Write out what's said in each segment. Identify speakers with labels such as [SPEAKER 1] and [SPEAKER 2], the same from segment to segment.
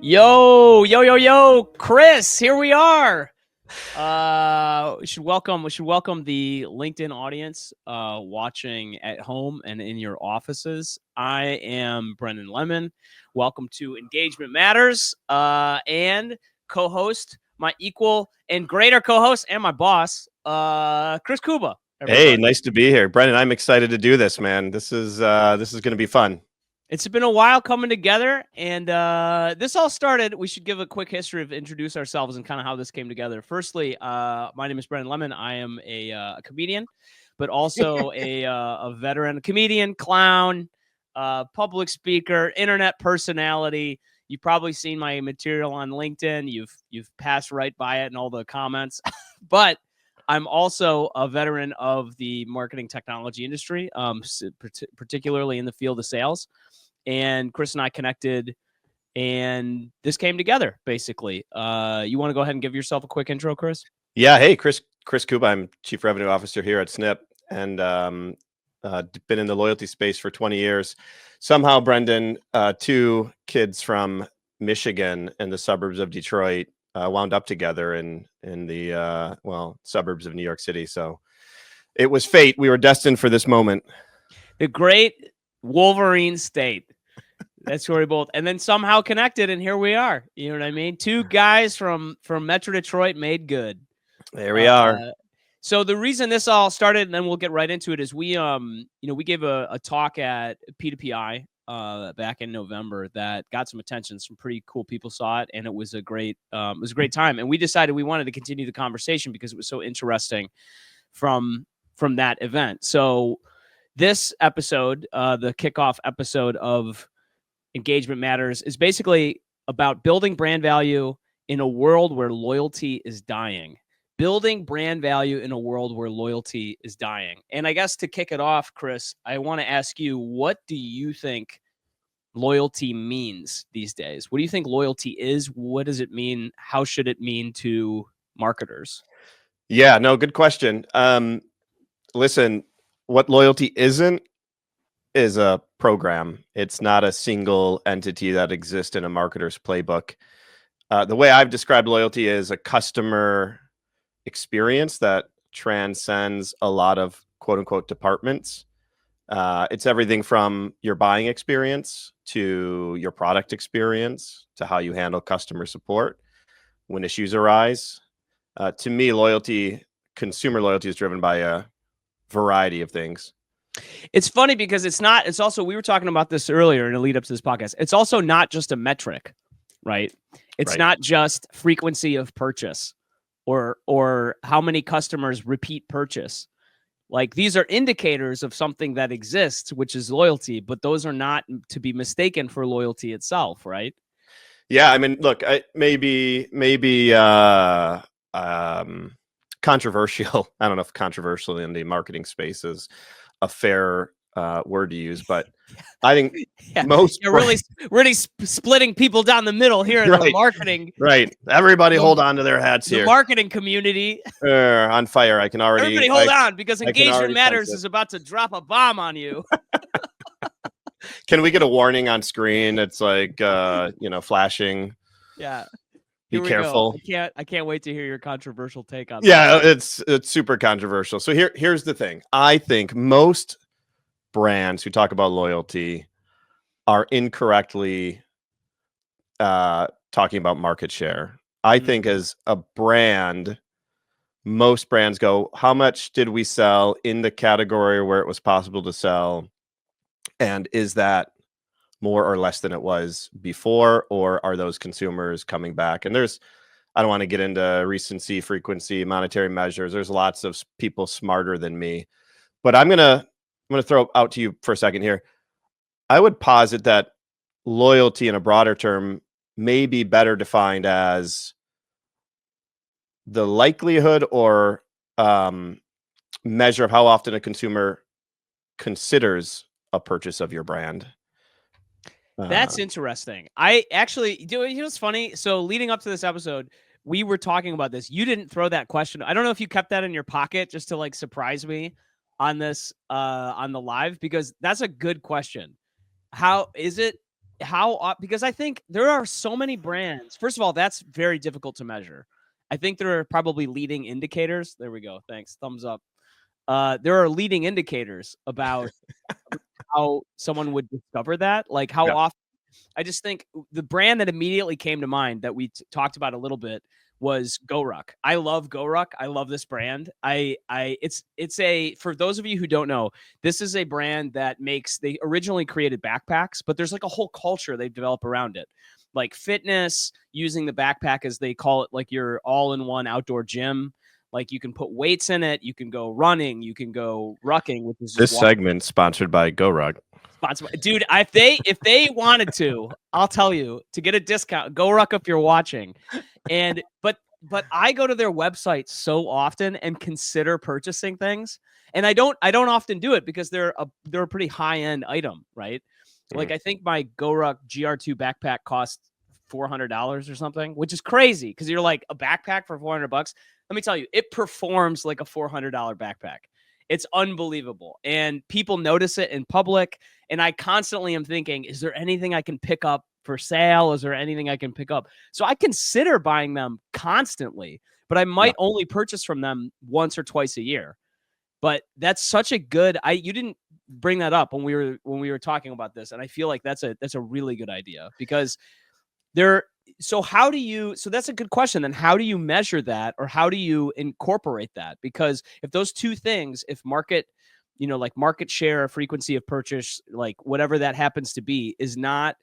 [SPEAKER 1] Yo, Chris, here we are. We should welcome the LinkedIn audience watching at home and in your offices. I am Brendan Lemon. Welcome to Engagement Matters, and co-host, my equal and greater co-host, and my boss, Chris Kuba. Everybody.
[SPEAKER 2] Hey, nice to be here, Brendan. I'm excited to do this, man. This is going to be fun.
[SPEAKER 1] It's been a while coming together, and this all started. We should give a quick history of introduce ourselves and kind of how this came together. Firstly, my name is Brendan Lemon. I am a comedian, but also a veteran comedian, clown, public speaker, internet personality. You've probably seen my material on LinkedIn. You've passed right by it in all the comments, but I'm also a veteran of the marketing technology industry, particularly in the field of sales. And Chris and I connected, and this came together, basically. You want to go ahead and give yourself a quick intro, Chris?
[SPEAKER 2] Yeah. Hey, Chris Kuba. I'm Chief Revenue Officer here at Snip, and been in the loyalty space for 20 years. Somehow, Brendan, two kids from Michigan in the suburbs of Detroit wound up together in the suburbs of New York City. So it was fate. We were destined for this moment.
[SPEAKER 1] The great Wolverine state. That's where we both, and then somehow connected, and here we are. You know what I mean? Two guys from Metro Detroit made good.
[SPEAKER 2] There we are.
[SPEAKER 1] So the reason this all started, and then we'll get right into it, is we gave a talk at P2PI back in November that got some attention. Some pretty cool people saw it, and it was a great time. And we decided we wanted to continue the conversation because it was so interesting from that event. So this episode, the kickoff episode of Engagement Matters, is basically about building brand value in a world where loyalty is dying. Building brand value in a world where loyalty is dying. And I guess to kick it off, Chris, I want to ask you, what do you think loyalty means these days? What do you think loyalty is? What does it mean? How should it mean to marketers?
[SPEAKER 2] Yeah, no, good question. Listen, what loyalty isn't is a program. It's not a single entity that exists in a marketer's playbook. The way I've described loyalty is a customer experience that transcends a lot of quote unquote departments. It's everything from your buying experience to your product experience to how you handle customer support when issues arise. To me, consumer loyalty is driven by a variety of things.
[SPEAKER 1] It's funny because it's also, we were talking about this earlier in the lead up to this podcast. It's also not just a metric, right? It's not just frequency of purchase or how many customers repeat purchase. Like, these are indicators of something that exists, which is loyalty, but those are not to be mistaken for loyalty itself, right?
[SPEAKER 2] Yeah, I mean, look, maybe controversial. I don't know if controversial in the marketing space is a fair word to use, but I think
[SPEAKER 1] really splitting people down the middle here in the marketing.
[SPEAKER 2] Right. Everybody hold on to their hats here.
[SPEAKER 1] The marketing community.
[SPEAKER 2] On fire. I can already.
[SPEAKER 1] Everybody hold on, because Engagement Matters is about to drop a bomb on you.
[SPEAKER 2] Can we get a warning on screen? It's like, flashing.
[SPEAKER 1] Yeah.
[SPEAKER 2] Be careful.
[SPEAKER 1] I can't wait to hear your controversial take on
[SPEAKER 2] that. Yeah, it's super controversial. So here's the thing. I think most brands who talk about loyalty are incorrectly talking about market share. I think as a brand, most brands go, how much did we sell in the category where it was possible to sell? And is that more or less than it was before, or are those consumers coming back? And I don't want to get into recency, frequency, monetary measures. There's lots of people smarter than me, but I'm going to throw out to you for a second here. I would posit that loyalty in a broader term may be better defined as the likelihood or measure of how often a consumer considers a purchase of your brand.
[SPEAKER 1] That's interesting. I actually do. You know what's funny? So leading up to this episode, we were talking about this. You didn't throw that question. I don't know if you kept that in your pocket just to like surprise me on this on the live, because that's a good question. How is it because I think there are so many brands. First of all, that's very difficult to measure. I think there are probably leading indicators. There we go. Thanks. Thumbs up. There are leading indicators about how someone would discover that. Like how
[SPEAKER 2] Yeah.
[SPEAKER 1] often I just think the brand that immediately came to mind that we talked about a little bit was GoRuck. I love GoRuck. I love this brand. It's a for those of you who don't know, this is a brand that makes they originally created backpacks, but there's like a whole culture they've developed around it. Like fitness, using the backpack as they call it, like your all-in-one outdoor gym. Like you can put weights in it, you can go running, you can go rucking, which is just
[SPEAKER 2] This
[SPEAKER 1] walking.
[SPEAKER 2] segment sponsored by GoRug.
[SPEAKER 1] Dude, if they wanted to, I'll tell you to get a discount. Go Ruck if you're watching, and but I go to their website so often and consider purchasing things, and I don't often do it because they're a pretty high end item, right? Like
[SPEAKER 2] Mhm.
[SPEAKER 1] I think my Go Ruck GR2 backpack cost $400 or something, which is crazy because you're like a backpack for $400. Let me tell you, it performs like a $400 backpack. It's unbelievable, and people notice it in public. And I constantly am thinking, is there anything I can pick up for sale? Is there anything I can pick up? So I consider buying them constantly, but I
[SPEAKER 2] Yeah.
[SPEAKER 1] might only purchase from them once or twice a year. But that's such a good you didn't bring that up when we were talking about this, and I feel like that's a really good idea because there so that's a good question. Then how do you measure that, or how do you incorporate that? Because if those two things, if market, like market share, frequency of purchase, like whatever that happens to be, is not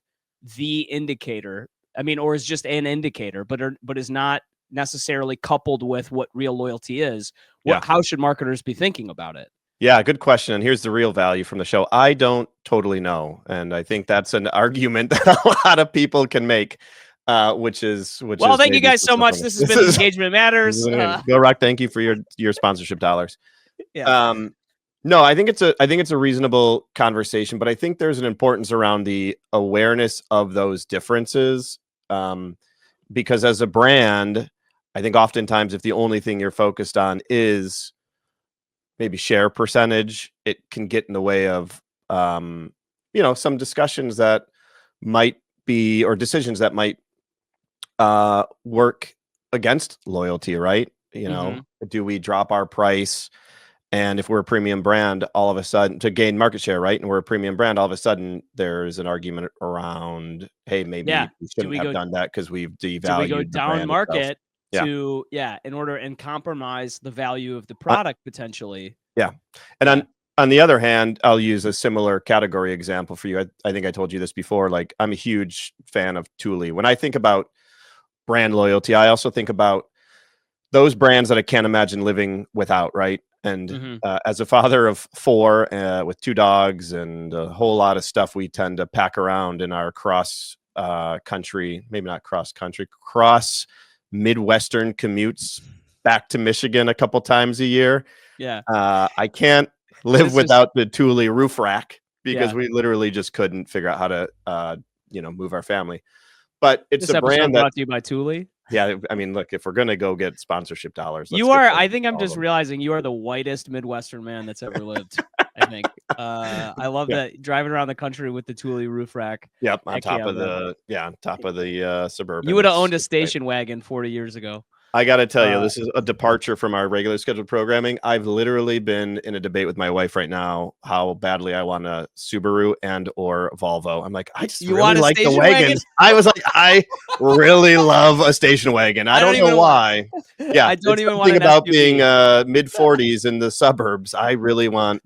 [SPEAKER 1] the indicator, I mean, or is just an indicator, but is not necessarily coupled with what real loyalty is,
[SPEAKER 2] Yeah.
[SPEAKER 1] how should marketers be thinking about it?
[SPEAKER 2] Yeah, good question. And here's the real value from the show. I don't totally know, and I think that's an argument that a lot of people can make, which
[SPEAKER 1] Well,
[SPEAKER 2] is
[SPEAKER 1] thank you
[SPEAKER 2] maybe
[SPEAKER 1] guys
[SPEAKER 2] some
[SPEAKER 1] so
[SPEAKER 2] stuff
[SPEAKER 1] much.
[SPEAKER 2] on
[SPEAKER 1] This has
[SPEAKER 2] this
[SPEAKER 1] been the
[SPEAKER 2] is
[SPEAKER 1] Engagement Matters.
[SPEAKER 2] Go Rock. Thank you for your sponsorship dollars.
[SPEAKER 1] Yeah.
[SPEAKER 2] Um, no, I think it's a reasonable conversation, but I think there's an importance around the awareness of those differences. Because as a brand, I think oftentimes if the only thing you're focused on is maybe share percentage, it can get in the way of some discussions that might be or decisions that might work against loyalty, right?
[SPEAKER 1] Hmm.
[SPEAKER 2] Do we drop our price? And if we're a premium brand, all of a sudden to gain market share, right? And we're a premium brand, all of a sudden there's an argument around, hey,
[SPEAKER 1] Yeah.
[SPEAKER 2] maybe we
[SPEAKER 1] Do
[SPEAKER 2] shouldn't
[SPEAKER 1] we
[SPEAKER 2] have
[SPEAKER 1] go
[SPEAKER 2] done that because we've
[SPEAKER 1] do we go
[SPEAKER 2] devalued the
[SPEAKER 1] down
[SPEAKER 2] brand itself.
[SPEAKER 1] market
[SPEAKER 2] Yeah.
[SPEAKER 1] in order and compromise the value of the
[SPEAKER 2] Uh,
[SPEAKER 1] product potentially?
[SPEAKER 2] yeah. And
[SPEAKER 1] Yeah.
[SPEAKER 2] on the other hand, I'll use a similar category example for you. I think I told you this before. Like, I'm a huge fan of Thule. When I think about brand loyalty, I also think about those brands that I can't imagine living without, right? And
[SPEAKER 1] Hmm.
[SPEAKER 2] as a father of four with two dogs and a whole lot of stuff we tend to pack around in our cross country, maybe not cross country, cross Midwestern commutes back to Michigan a couple times a year.
[SPEAKER 1] Yeah.
[SPEAKER 2] I can't live
[SPEAKER 1] This is
[SPEAKER 2] without the Thule roof rack because
[SPEAKER 1] yeah.
[SPEAKER 2] we literally just couldn't figure out how to, move our family. But it's
[SPEAKER 1] This
[SPEAKER 2] a
[SPEAKER 1] episode
[SPEAKER 2] brand that,
[SPEAKER 1] brought to you by Thule.
[SPEAKER 2] yeah, I mean, look, if we're gonna go get sponsorship dollars, let's get
[SPEAKER 1] I think I'm
[SPEAKER 2] all of
[SPEAKER 1] just
[SPEAKER 2] them.
[SPEAKER 1] realizing you are the whitest Midwestern man that's ever lived. I think. I love
[SPEAKER 2] Yeah.
[SPEAKER 1] that driving around the country with the Thule roof rack.
[SPEAKER 2] Yep,
[SPEAKER 1] Heck yeah, bro.
[SPEAKER 2] on top of the
[SPEAKER 1] You
[SPEAKER 2] Suburban.
[SPEAKER 1] would have owned a
[SPEAKER 2] It's great.
[SPEAKER 1] station wagon 40 years ago.
[SPEAKER 2] I gotta tell you,
[SPEAKER 1] Uh,
[SPEAKER 2] this is a departure from our regular scheduled programming. I've literally been in a debate with my wife right now how badly I want a Subaru and or Volvo. I'm like, I just
[SPEAKER 1] you
[SPEAKER 2] really
[SPEAKER 1] want a
[SPEAKER 2] like the
[SPEAKER 1] station wagon?
[SPEAKER 2] wagons. I was like, I really love a station wagon. I
[SPEAKER 1] I don't
[SPEAKER 2] don't know
[SPEAKER 1] even want.
[SPEAKER 2] why. Yeah,
[SPEAKER 1] I don't
[SPEAKER 2] it's
[SPEAKER 1] even want
[SPEAKER 2] something
[SPEAKER 1] an
[SPEAKER 2] about being
[SPEAKER 1] SUV.
[SPEAKER 2] mid 40s in the suburbs. I really want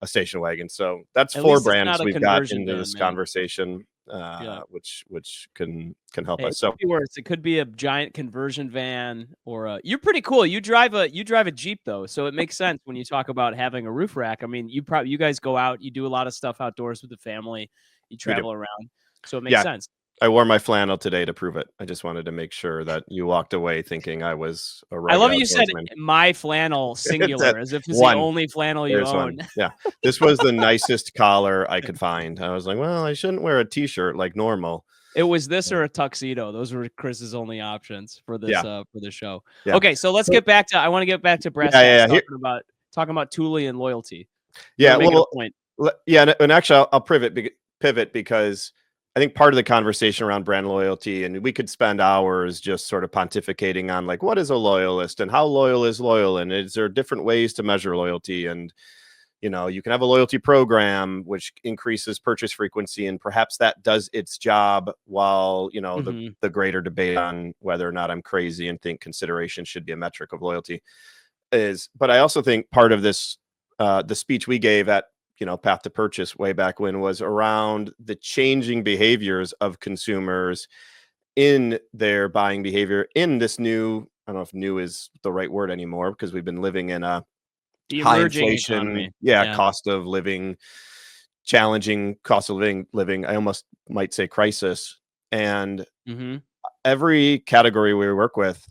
[SPEAKER 2] a station wagon. So that's
[SPEAKER 1] At
[SPEAKER 2] four
[SPEAKER 1] least it's
[SPEAKER 2] brands
[SPEAKER 1] not a
[SPEAKER 2] we've got
[SPEAKER 1] conversion
[SPEAKER 2] into
[SPEAKER 1] van,
[SPEAKER 2] this
[SPEAKER 1] man.
[SPEAKER 2] conversation,
[SPEAKER 1] Yeah.
[SPEAKER 2] which can help
[SPEAKER 1] Hey, it
[SPEAKER 2] us.
[SPEAKER 1] could
[SPEAKER 2] So
[SPEAKER 1] be worse. It could be a giant conversion van or a you're pretty cool. You drive a Jeep though, so it makes sense when you talk about having a roof rack. I mean, you guys go out, you do a lot of stuff outdoors with the family, you
[SPEAKER 2] we do.
[SPEAKER 1] travel around. So it makes
[SPEAKER 2] Yeah,
[SPEAKER 1] sense.
[SPEAKER 2] I wore my flannel today to prove it. I just wanted to make sure that you walked away thinking I was a
[SPEAKER 1] I love
[SPEAKER 2] rugged
[SPEAKER 1] you said
[SPEAKER 2] outdoorsman.
[SPEAKER 1] my flannel
[SPEAKER 2] It's at
[SPEAKER 1] singular as if it's the
[SPEAKER 2] one.
[SPEAKER 1] only flannel you
[SPEAKER 2] There's one.
[SPEAKER 1] own.
[SPEAKER 2] Yeah. This was the nicest collar I could find. I was like, well, I shouldn't wear a t-shirt like normal.
[SPEAKER 1] It was this or a tuxedo. Those were Chris's only options
[SPEAKER 2] Yeah.
[SPEAKER 1] for this show.
[SPEAKER 2] Yeah.
[SPEAKER 1] Okay, so
[SPEAKER 2] So
[SPEAKER 1] I want to get back to brass
[SPEAKER 2] yeah,
[SPEAKER 1] tacks,
[SPEAKER 2] yeah, yeah.
[SPEAKER 1] talking about Thule and loyalty. You were
[SPEAKER 2] Yeah,
[SPEAKER 1] making a
[SPEAKER 2] well,
[SPEAKER 1] point.
[SPEAKER 2] yeah, and actually I'll pivot because I think part of the conversation around brand loyalty, and we could spend hours just sort of pontificating on like, what is a loyalist and how loyal is loyal? And is there different ways to measure loyalty? And, you can have a loyalty program, which increases purchase frequency, and perhaps that does its job while,
[SPEAKER 1] Mhm.
[SPEAKER 2] the greater debate on whether or not I'm crazy and think consideration should be a metric of loyalty is. But I also think part of this, the speech we gave at Path to Purchase way back when was around the changing behaviors of consumers in their buying behavior in this new. I don't know if new is the right word anymore because we've been living in a
[SPEAKER 1] The
[SPEAKER 2] high
[SPEAKER 1] emerging
[SPEAKER 2] inflation,
[SPEAKER 1] economy.
[SPEAKER 2] yeah,
[SPEAKER 1] Yeah.
[SPEAKER 2] cost of living, challenging cost of living. I almost might say crisis. And
[SPEAKER 1] Mhm.
[SPEAKER 2] every category we work with,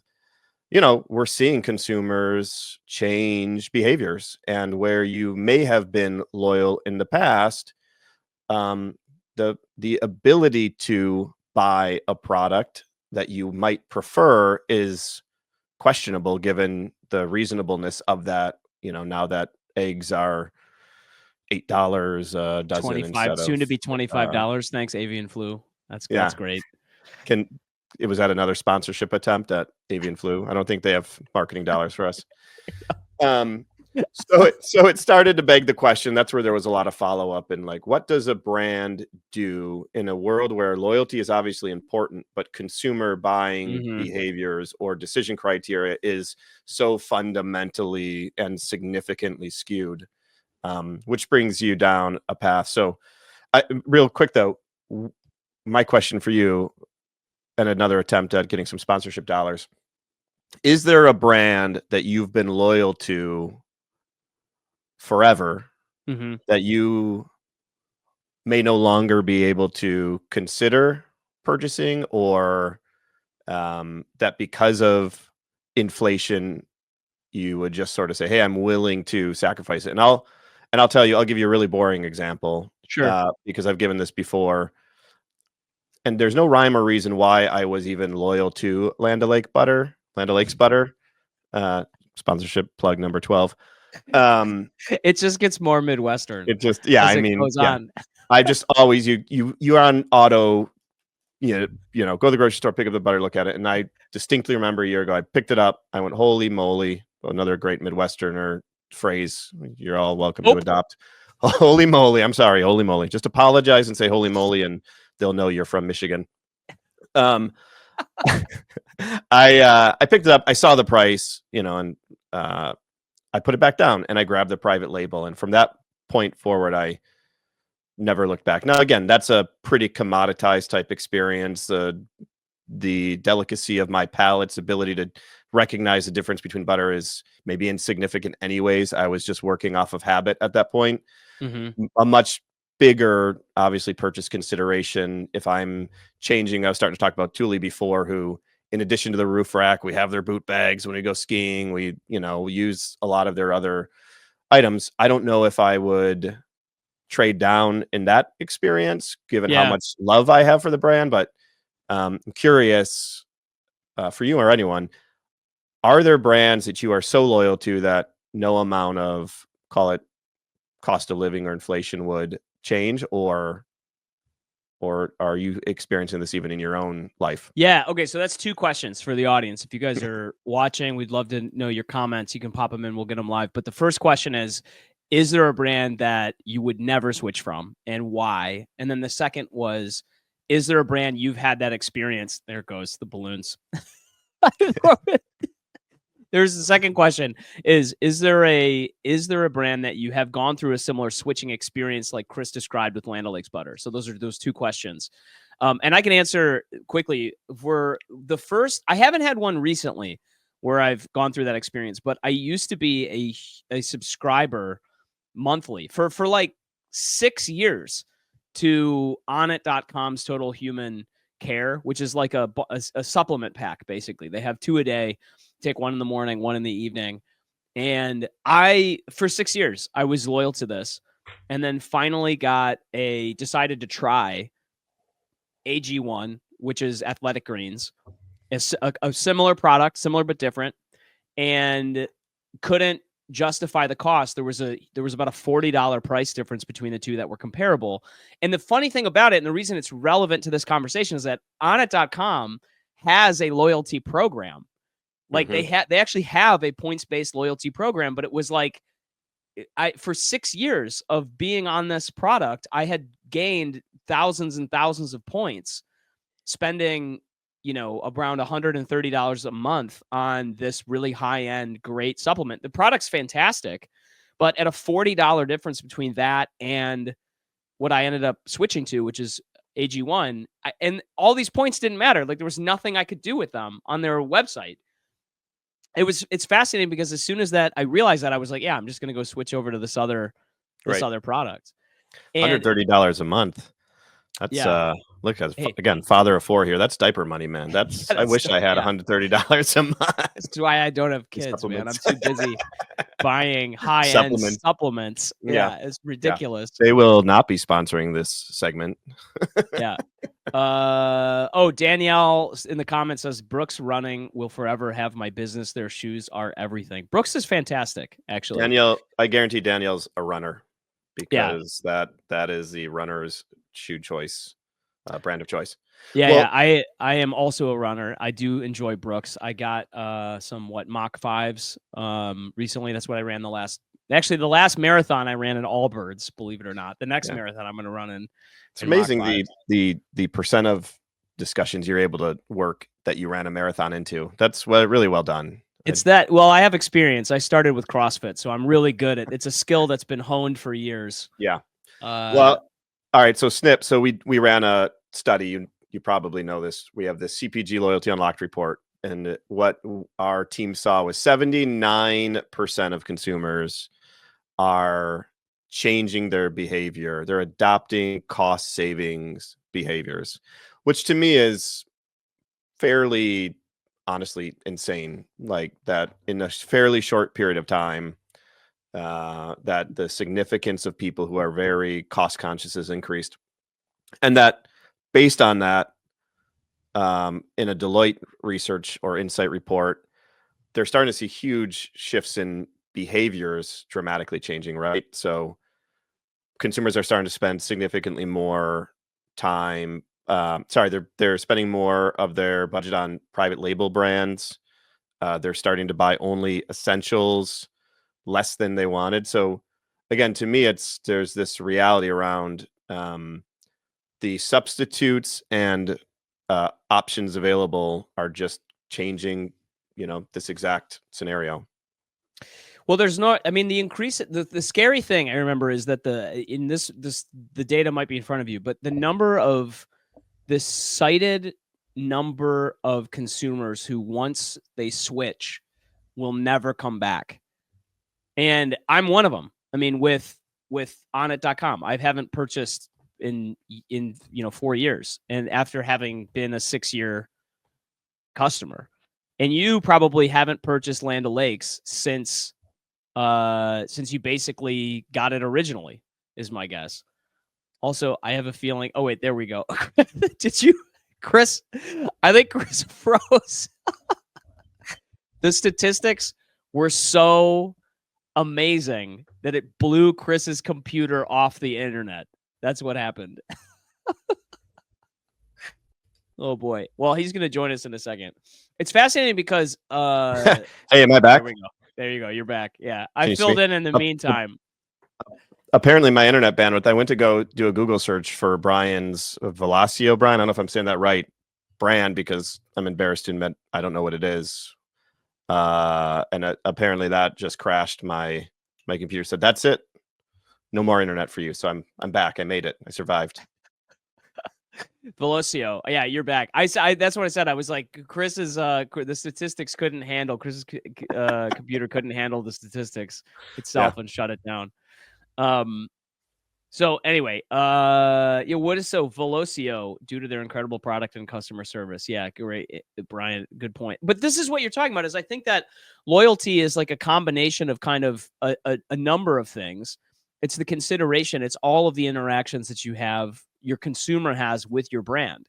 [SPEAKER 2] we're seeing consumers change behaviors, and where you may have been loyal in the past, um, the ability to buy a product that you might prefer is questionable given the reasonableness of that. Now that eggs are $8 a dozen
[SPEAKER 1] 25,
[SPEAKER 2] instead of,
[SPEAKER 1] soon to be
[SPEAKER 2] uh,
[SPEAKER 1] $25. Thanks, avian flu. That's
[SPEAKER 2] yeah.
[SPEAKER 1] great.
[SPEAKER 2] Can it was that another sponsorship attempt at avian flu? I don't think they have marketing dollars for us. Um, so it started to beg the question. That's where there was a lot of follow up, and like, what does a brand do in a world where loyalty is obviously important, but consumer buying
[SPEAKER 1] Mhm.
[SPEAKER 2] behaviors or decision criteria is so fundamentally and significantly skewed, which brings you down a path. So, real quick though, my question for you, and another attempt at getting some sponsorship dollars: is there a brand that you've been loyal to forever
[SPEAKER 1] Mhm.
[SPEAKER 2] that you may no longer be able to consider purchasing, or that because of inflation you would just sort of say, hey, I'm willing to sacrifice it? And I'll tell you, I'll give you a really boring example,
[SPEAKER 1] Sure.
[SPEAKER 2] because I've given this before, and there's no rhyme or reason why I was even loyal to Land O'Lakes butter. uh Sponsorship plug number 12. um
[SPEAKER 1] It just gets more Midwestern
[SPEAKER 2] it just, yeah,
[SPEAKER 1] as
[SPEAKER 2] I
[SPEAKER 1] it
[SPEAKER 2] mean,
[SPEAKER 1] goes
[SPEAKER 2] yeah,
[SPEAKER 1] on.
[SPEAKER 2] I just always, you're on auto, go to the grocery store, pick up the butter, look at it. And I distinctly remember a year ago, I picked it up. I went, holy moly. Another great Midwesterner phrase you're all welcome to
[SPEAKER 1] Nope.
[SPEAKER 2] adopt. Holy moly. I'm sorry. Holy moly. Just apologize and say holy moly, and they'll know you're from Michigan. Um, I picked it up. I saw the price, and I put it back down, and I grabbed the private label. And from that point forward, I never looked back. Now, again, that's a pretty commoditized type experience. The delicacy of my palate's ability to recognize the difference between butter is maybe insignificant anyways. I was just working off of habit at that point.
[SPEAKER 1] Mhm.
[SPEAKER 2] A much bigger, obviously, purchase consideration if I'm changing. I was starting to talk about Thule before, who, in addition to the roof rack, we have their boot bags when we go skiing. We use a lot of their other items. I don't know if I would trade down in that experience, given how
[SPEAKER 1] Yeah.
[SPEAKER 2] much love I have for the brand. But I'm curious, for you or anyone, are there brands that you are so loyal to that no amount of, call it, cost of living or inflation would change, or are you experiencing this even in your own life?
[SPEAKER 1] Yeah. Okay. So that's two questions for the audience. If you guys are watching, we'd love to know your comments. You can pop them in. We'll get them live. But the first question is there a brand that you would never switch from and why? And then the second was, is there a brand you've had that experience? There goes the balloons. There's the second question is there a brand that you have gone through a similar switching experience like Chris described with Land O'Lakes butter? So those are those two questions. And I can answer quickly. For the first, I haven't had one recently where I've gone through that experience, but I used to be a subscriber monthly for like 6 years to Onnit.com's Total Human Care, which is like a supplement pack. Basically, they have two a day. Take one in the morning, one in the evening. And for 6 years, I was loyal to this, and then finally decided to try AG1, which is Athletic Greens. It's a similar product, similar but different, and couldn't justify the cost, there was about a $40 price difference between the two that were comparable. And the funny thing about it, and the reason it's relevant to this conversation, is that Onnit.com has a loyalty program. Like
[SPEAKER 2] Mhm.
[SPEAKER 1] they actually have a points-based loyalty program, but it was like for 6 years of being on this product, I had gained thousands and thousands of points spending, around $130 a month on this really high-end, great supplement. The product's fantastic, but at a $40 difference between that and what I ended up switching to, which is AG1, and all these points didn't matter. Like there was nothing I could do with them on their website. It's fascinating because as soon as that I realized that, I was like, yeah, I'm just going to go switch over to this other
[SPEAKER 2] Right.
[SPEAKER 1] product. And
[SPEAKER 2] $130 a month. That's
[SPEAKER 1] yeah,
[SPEAKER 2] look as
[SPEAKER 1] hey,
[SPEAKER 2] again, father of 4 here. That's diaper money, man.
[SPEAKER 1] yeah,
[SPEAKER 2] That's I
[SPEAKER 1] that's
[SPEAKER 2] wish I had
[SPEAKER 1] yeah.
[SPEAKER 2] $130 a month.
[SPEAKER 1] That's why I don't have
[SPEAKER 2] These
[SPEAKER 1] kids, man. I'm
[SPEAKER 2] supplements.
[SPEAKER 1] too busy buying high-end
[SPEAKER 2] Supplements.
[SPEAKER 1] supplements.
[SPEAKER 2] Yeah.
[SPEAKER 1] Yeah, it's
[SPEAKER 2] Yeah.
[SPEAKER 1] ridiculous.
[SPEAKER 2] They will not be sponsoring this segment.
[SPEAKER 1] Yeah. Danielle in the comments says Brooks running will forever have my business. Their shoes are everything. Brooks is fantastic, actually.
[SPEAKER 2] Danielle, I guarantee Danielle's a runner
[SPEAKER 1] Yeah.
[SPEAKER 2] because that is the runner's shoe choice, brand of choice.
[SPEAKER 1] Yeah,
[SPEAKER 2] Well,
[SPEAKER 1] yeah. I am also a runner. I do enjoy Brooks. I got some Mach 5s recently. That's what I ran the last marathon I ran in Allbirds, believe it or not. The next
[SPEAKER 2] yeah,
[SPEAKER 1] marathon I'm gonna run
[SPEAKER 2] it's
[SPEAKER 1] in Mach
[SPEAKER 2] amazing
[SPEAKER 1] 5s.
[SPEAKER 2] the percent of discussions you're able to work that you ran a marathon into. That's really well done.
[SPEAKER 1] It's that well, I have experience. I started with CrossFit, so I'm really good at it's a skill that's been honed for years.
[SPEAKER 2] Yeah.
[SPEAKER 1] Uh
[SPEAKER 2] Well, all right. So Snip. So we ran a study. You probably know this. We have the CPG Loyalty Unlocked report, and what our team saw was 79% of consumers are changing their behavior. They're adopting cost savings behaviors, which to me is fairly honestly insane. Like that in a fairly short period of time, that the significance of people who are very cost conscious has increased, and that based on that, in a Deloitte research or insight report, they're starting to see huge shifts in behaviors dramatically changing. Right, so consumers are starting to spend significantly more time. Sorry, they're spending more of their budget on private label brands. They're starting to buy only essentials, less than they wanted. So again, to me, there's this reality around the substitutes and options available are just changing. This exact scenario.
[SPEAKER 1] well, there's not I mean the scary thing I remember is that the data might be in front of you, but the cited number of consumers who once they switch will never come back. And I'm one of them. I mean, with Onnit.com, I haven't purchased in 4 years, and after having been a 6-year customer, and you probably haven't purchased Land O'Lakes since you basically got it originally, is my guess. Also, I have a feeling. Oh wait, there we go. Did you, Chris? I think Chris froze. The statistics were so amazing that it blew Chris's computer off the internet. That's what happened. Oh boy. Well, he's going to join us in a second. It's fascinating because
[SPEAKER 2] Hey, am I
[SPEAKER 1] there
[SPEAKER 2] back?
[SPEAKER 1] we go. There you go. You're back. Yeah. I
[SPEAKER 2] Can you see
[SPEAKER 1] filled
[SPEAKER 2] me?
[SPEAKER 1] in the meantime.
[SPEAKER 2] Apparently, my internet bandwidth. I went to go do a Google search for Brian's Velocio Brian. I don't know if I'm saying that right, brand, because I'm embarrassed to admit I don't know what it is. And apparently that just crashed my computer. Said that's it, no more internet for you. So I'm back. I made it. I survived.
[SPEAKER 1] Velocio. Yeah, you're back. That's what I said. I was like, Chris's the statistics couldn't handle Chris's computer couldn't handle the statistics
[SPEAKER 2] Yeah.
[SPEAKER 1] itself and shut it down. So anyway, what is Velocio, due to their incredible product and customer service? Yeah, great, Brian. Good point. But this is what you're talking about. Is I think that loyalty is like a combination of kind of a number of things. It's the consideration. It's all of the interactions that your consumer has with your brand.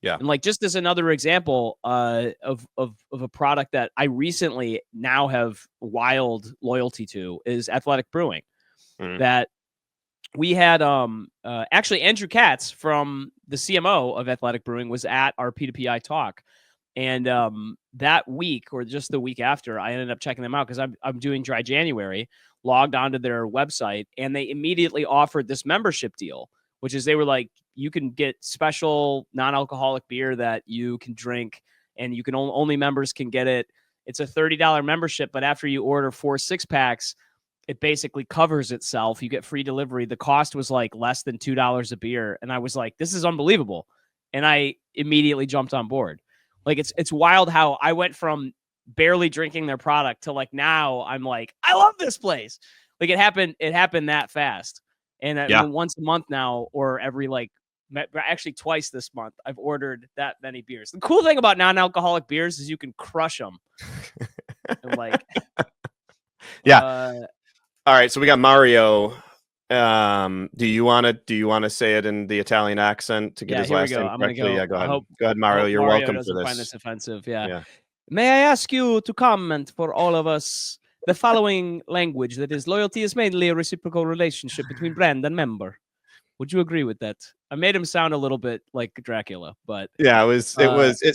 [SPEAKER 2] Yeah.
[SPEAKER 1] And like just as another example of a product that I recently now have wild loyalty to is Athletic Brewing.
[SPEAKER 2] Mm.
[SPEAKER 1] That we had actually Andrew Katz from the CMO of Athletic Brewing was at our P2PI talk. And that week or just the week after, I ended up checking them out because I'm doing Dry January, logged onto their website, and they immediately offered this membership deal, which is they were like, you can get special non-alcoholic beer that you can drink, and you can only members can get it. It's a $30 membership, but after you order 4 6-packs, it basically covers itself. You get free delivery. The cost was like less than $2 a beer. And I was like, this is unbelievable. And I immediately jumped on board. Like it's wild how I went from barely drinking their product to like now I'm like, I love this place. Like it happened that fast. And
[SPEAKER 2] Yeah.
[SPEAKER 1] once a month now, or every like actually twice this month, I've ordered that many beers. The cool thing about non-alcoholic beers is you can crush them. And like,
[SPEAKER 2] Yeah. All right. So we got Mario. Do you want to say it in the Italian accent to get
[SPEAKER 1] yeah,
[SPEAKER 2] his
[SPEAKER 1] here we
[SPEAKER 2] last
[SPEAKER 1] go.
[SPEAKER 2] name
[SPEAKER 1] I'm gonna
[SPEAKER 2] correctly?
[SPEAKER 1] go.
[SPEAKER 2] Yeah. Go
[SPEAKER 1] I
[SPEAKER 2] ahead.
[SPEAKER 1] hope
[SPEAKER 2] Go ahead,
[SPEAKER 1] I
[SPEAKER 2] Mario.
[SPEAKER 1] hope
[SPEAKER 2] You're
[SPEAKER 1] Mario
[SPEAKER 2] welcome for
[SPEAKER 1] doesn't find
[SPEAKER 2] this.
[SPEAKER 1] this offensive. Yeah.
[SPEAKER 2] Yeah.
[SPEAKER 1] May I ask you to comment for all of us the following language, that is, loyalty is mainly a reciprocal relationship between brand and member. Would you agree with that? I made him sound a little bit like Dracula, but
[SPEAKER 2] Yeah. It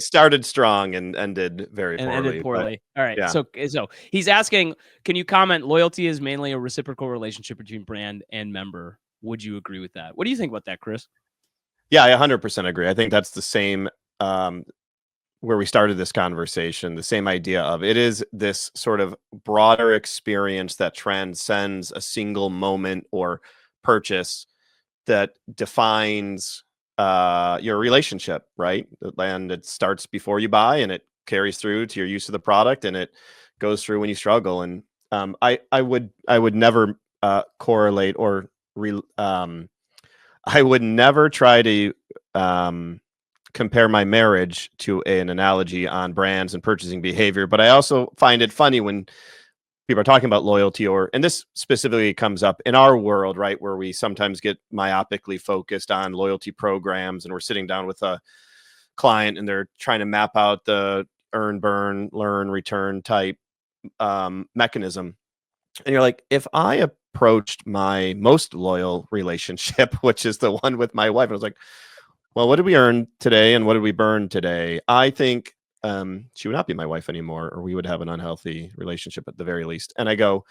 [SPEAKER 2] started strong and ended very
[SPEAKER 1] and ended
[SPEAKER 2] poorly. But
[SPEAKER 1] poorly. All right.
[SPEAKER 2] yeah.
[SPEAKER 1] So he's asking, can you comment loyalty is mainly a reciprocal relationship between brand and member? Would you agree with that? What do you think about that, Chris?
[SPEAKER 2] Yeah, I 100% agree. I think that's the same where we started this conversation, the same idea of it is this sort of broader experience that transcends a single moment or purchase that defines your relationship, right? And it starts before you buy and it carries through to your use of the product and it goes through when you struggle. And I would never correlate or I would never try to compare my marriage to an analogy on brands and purchasing behavior. But I also find it funny when people are talking about loyalty, and this specifically comes up in our world, right, where we sometimes get myopically focused on loyalty programs, and we're sitting down with a client and they're trying to map out the earn, burn, learn, return type mechanism. And you're like, if I approached my most loyal relationship, which is the one with my wife, I was like, well, what did we earn today and what did we burn today? I think she would not be my wife anymore, or we would have an unhealthy relationship at the very least. And I go,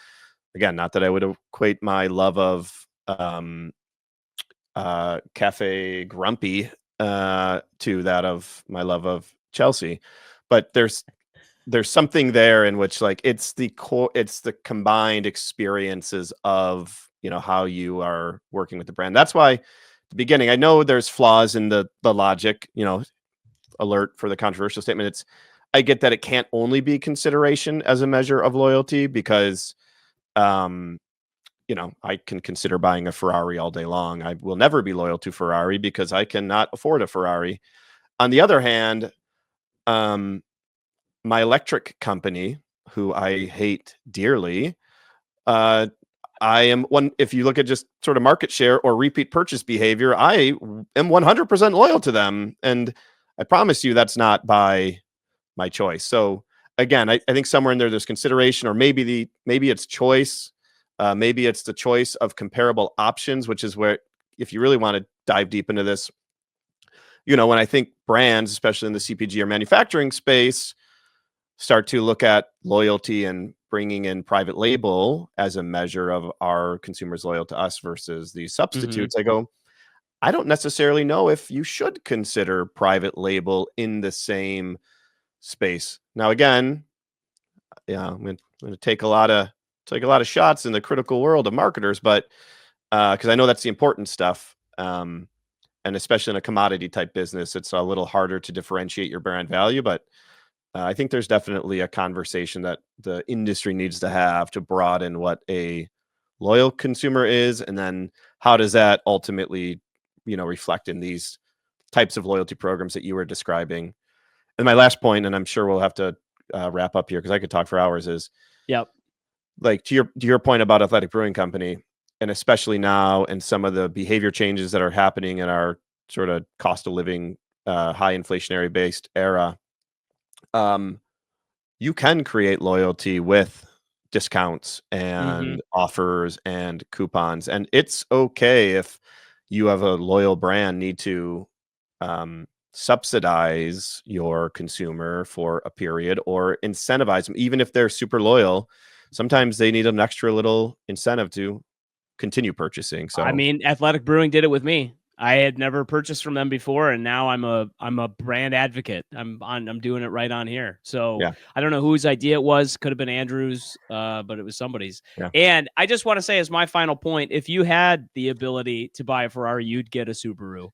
[SPEAKER 2] again, not that I would equate my love of Cafe Grumpy to that of my love of Chelsea, but there's something there in which, like, it's the combined experiences of, how you are working with the brand. That's why the beginning, I know there's flaws in the logic, alert for the controversial statement. I get that it can't only be consideration as a measure of loyalty because I can consider buying a Ferrari all day long. I will never be loyal to Ferrari because I cannot afford a Ferrari. On the other hand, my electric company, who I hate dearly, I am one. If you look at just sort of market share or repeat purchase behavior, I am 100% loyal to them. And I promise you that's not by my choice. So again, I think somewhere in there's consideration, or maybe it's choice. Maybe it's the choice of comparable options, which is where, if you really want to dive deep into this, when I think brands, especially in the CPG or manufacturing space, start to look at loyalty and bringing in private label as a measure of our consumers loyal to us versus the substitutes, I go, I don't necessarily know if you should consider private label in the same space. Now, again, yeah, I'm going to take a lot of shots in the critical world of marketers, but because I know that's the important stuff. And especially in a commodity type business, it's a little harder to differentiate your brand value. But I think there's definitely a conversation that the industry needs to have to broaden what a loyal consumer is, and then how does that ultimately, reflect in these types of loyalty programs that you were describing. And my last point, and I'm sure we'll have to wrap up here because I could talk for hours, is
[SPEAKER 1] Yep.
[SPEAKER 2] like to your point about Athletic Brewing Company, and especially now and some of the behavior changes that are happening in our sort of cost of living high inflationary based era, you can create loyalty with discounts
[SPEAKER 1] Mhm.
[SPEAKER 2] and offers and coupons. And it's okay if you have a loyal brand need to subsidize your consumer for a period or incentivize them, even if they're super loyal. Sometimes they need an extra little incentive to continue purchasing.
[SPEAKER 1] I
[SPEAKER 2] So
[SPEAKER 1] mean, Athletic Brewing did it with me. I had never purchased from them before, and now I'm a brand advocate. I'm doing it right on here. So
[SPEAKER 2] yeah,
[SPEAKER 1] I don't know whose idea it was. Could have been Andrew's, but it was somebody's.
[SPEAKER 2] yeah,
[SPEAKER 1] And I just want to say, as my final point, if you had the ability to buy a Ferrari, you'd get a Subaru.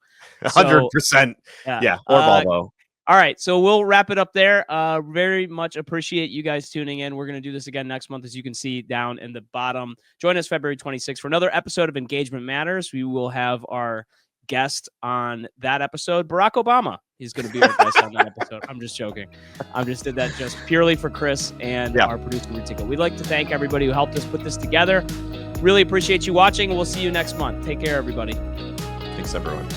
[SPEAKER 1] So
[SPEAKER 2] 100%.
[SPEAKER 1] yeah.
[SPEAKER 2] Yeah, or Volvo.
[SPEAKER 1] All right, so we'll wrap it up there. Very much appreciate you guys tuning in. We're going to do this again next month, as you can see down in the bottom. Join us February 26th for another episode of Engagement Matters. We will have our guest on that episode, Barack Obama. He's going to be our guest on that episode. I'm just joking. I just did that just purely for Chris and
[SPEAKER 2] Yeah.
[SPEAKER 1] our producer, Ritika. We'd like to thank everybody who helped us put this together. Really appreciate you watching. We'll see you next month. Take care, everybody.
[SPEAKER 2] Thanks, everyone.